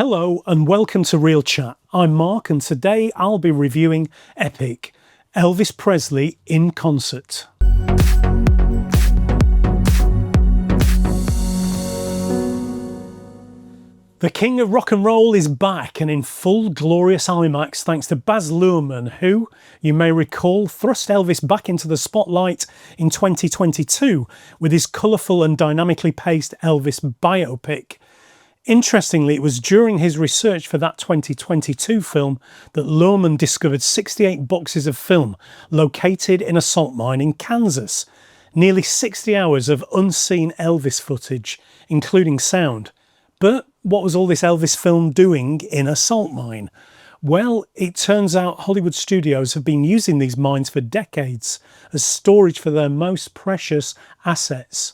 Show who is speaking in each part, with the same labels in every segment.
Speaker 1: Hello and welcome to Real Chat. I'm Mark and today I'll be reviewing Epic, Elvis Presley in concert. The King of Rock and Roll is back and in full glorious IMAX thanks to Luhrmann, who, you may recall, thrust Elvis back into the spotlight in 2022 with his colourful and dynamically paced Elvis biopic. Interestingly, it was during his research for that 2022 film that Luhrmann discovered 68 boxes of film located in a salt mine in Kansas. Nearly 60 hours of unseen Elvis footage, including sound. But what was all this Elvis film doing in a salt mine? Well, it turns out Hollywood studios have been using these mines for decades as storage for their most precious assets.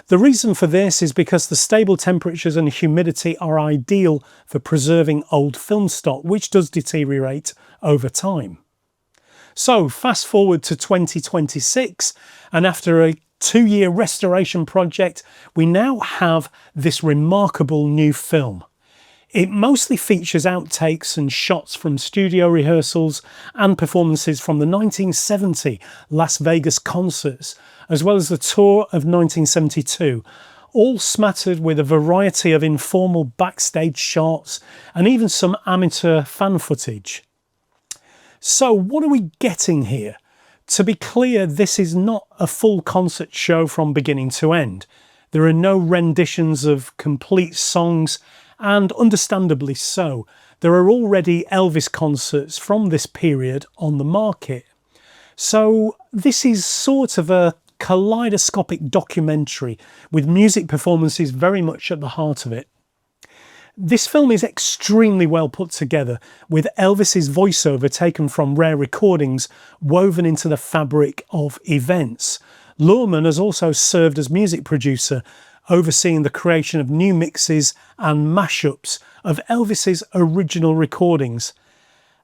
Speaker 1: The reason for this is because the stable temperatures and humidity are ideal for preserving old film stock, which does deteriorate over time. So fast forward to 2026, and after a 2-year restoration project, we now have this remarkable new film. It mostly features outtakes and shots from studio rehearsals and performances from the 1970 Las Vegas concerts, as well as the tour of 1972, all smattered with a variety of informal backstage shots and even some amateur fan footage. So what are we getting here? To be clear, this is not a full concert show from beginning to end. There are no renditions of complete songs, and understandably so. There are already Elvis concerts from this period on the market. So this is sort of a kaleidoscopic documentary with music performances very much at the heart of it. This film is extremely well put together, with Elvis's voiceover taken from rare recordings woven into the fabric of events. Luhrmann has also served as music producer, overseeing the creation of new mixes and mashups of Elvis's original recordings.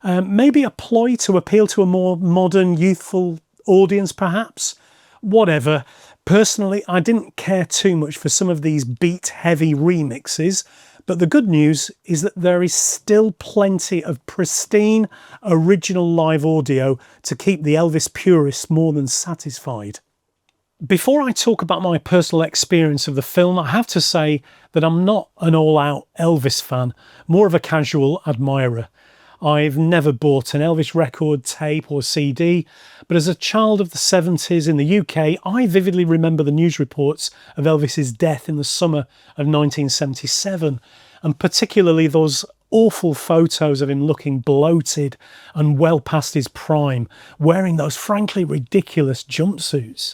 Speaker 1: Maybe a ploy to appeal to a more modern, youthful audience, perhaps? Whatever. Personally, I didn't care too much for some of these beat-heavy remixes, but the good news is that there is still plenty of pristine, original live audio to keep the Elvis purists more than satisfied. Before I talk about my personal experience of the film, I have to say that I'm not an all-out Elvis fan, more of a casual admirer. I've never bought an Elvis record, tape or CD, but as a child of the 70s in the UK, I vividly remember the news reports of Elvis's death in the summer of 1977, and particularly those awful photos of him looking bloated and well past his prime, wearing those frankly ridiculous jumpsuits.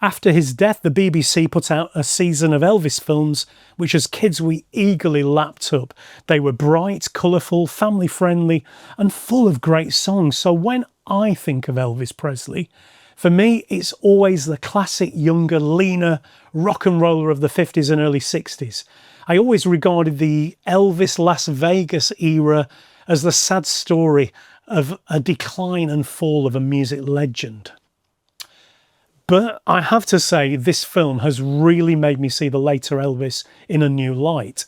Speaker 1: After his death, the BBC put out a season of Elvis films, which as kids we eagerly lapped up. They were bright, colourful, family-friendly and full of great songs. So when I think of Elvis Presley, for me it's always the classic younger, leaner rock and roller of the 50s and early 60s. I always regarded the Elvis Las Vegas era as the sad story of a decline and fall of a music legend. But I have to say, this film has really made me see the later Elvis in a new light.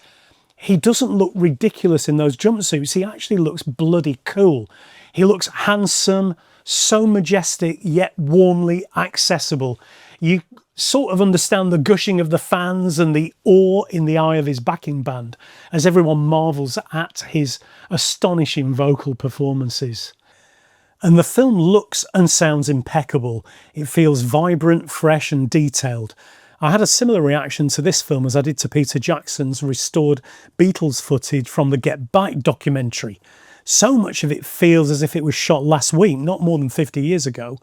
Speaker 1: He doesn't look ridiculous in those jumpsuits, he actually looks bloody cool. He looks handsome, so majestic, yet warmly accessible. You sort of understand the gushing of the fans and the awe in the eye of his backing band, as everyone marvels at his astonishing vocal performances. And the film looks and sounds impeccable. It feels vibrant, fresh and detailed. I had a similar reaction to this film as I did to Peter Jackson's restored Beatles footage from the Get Back documentary. So much of it feels as if it was shot last week, not more than 50 years ago,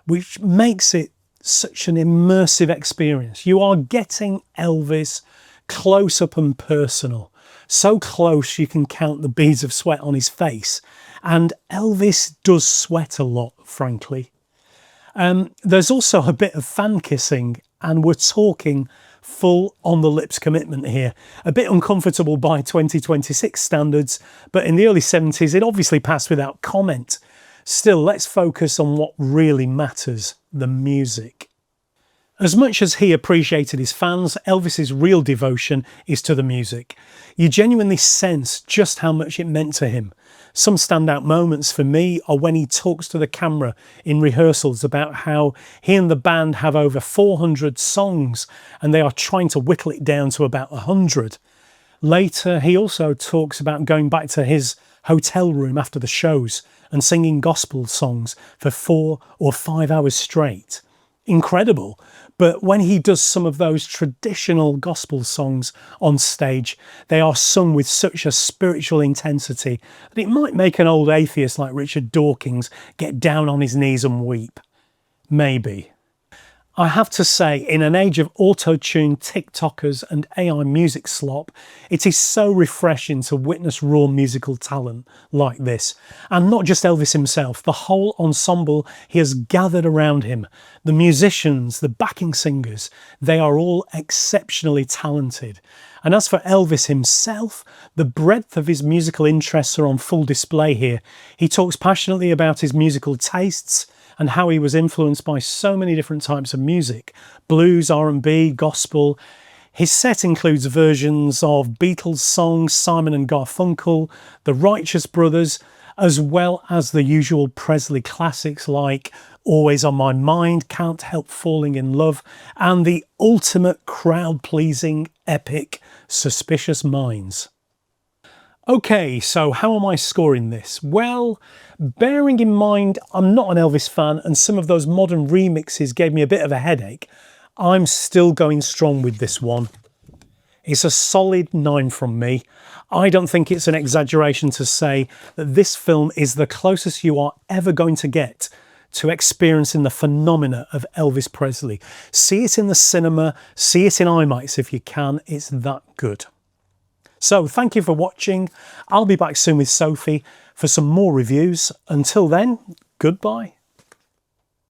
Speaker 1: which makes it such an immersive experience. You are getting Elvis close up and personal. So close you can count the beads of sweat on his face. And Elvis does sweat a lot, frankly. There's also a bit of fan kissing, and we're talking full on the lips commitment here. A bit uncomfortable by 2026 standards, but in the early 70s it obviously passed without comment. Still, let's focus on what really matters, the music. As much as he appreciated his fans, Elvis's real devotion is to the music. You genuinely sense just how much it meant to him. Some standout moments for me are when he talks to the camera in rehearsals about how he and the band have over 400 songs and they are trying to whittle it down to about 100. Later, he also talks about going back to his hotel room after the shows and singing gospel songs for 4 or 5 hours straight. Incredible. But when he does some of those traditional gospel songs on stage, they are sung with such a spiritual intensity that it might make an old atheist like Richard Dawkins get down on his knees and weep. Maybe. I have to say, in an age of auto-tune TikTokers and AI music slop, it is so refreshing to witness raw musical talent like this. And not just Elvis himself, the whole ensemble he has gathered around him. The musicians, the backing singers, they are all exceptionally talented. And as for Elvis himself, the breadth of his musical interests are on full display here. He talks passionately about his musical tastes, and how he was influenced by so many different types of music: blues, R&B, gospel. His set includes versions of Beatles songs, Simon and Garfunkel, the Righteous Brothers, as well as the usual Presley classics like Always on My Mind, Can't Help Falling in Love, and the ultimate crowd-pleasing epic Suspicious Minds. Okay, so how am I scoring this? Well, bearing in mind I'm not an Elvis fan and some of those modern remixes gave me a bit of a headache, I'm still going strong with this one. It's a solid 9 from me. I don't think it's an exaggeration to say that this film is the closest you are ever going to get to experiencing the phenomena of Elvis Presley. See it in the cinema, see it in IMAX if you can, it's that good. So thank you for watching. I'll be back soon with Sophie for some more reviews. Until then, goodbye.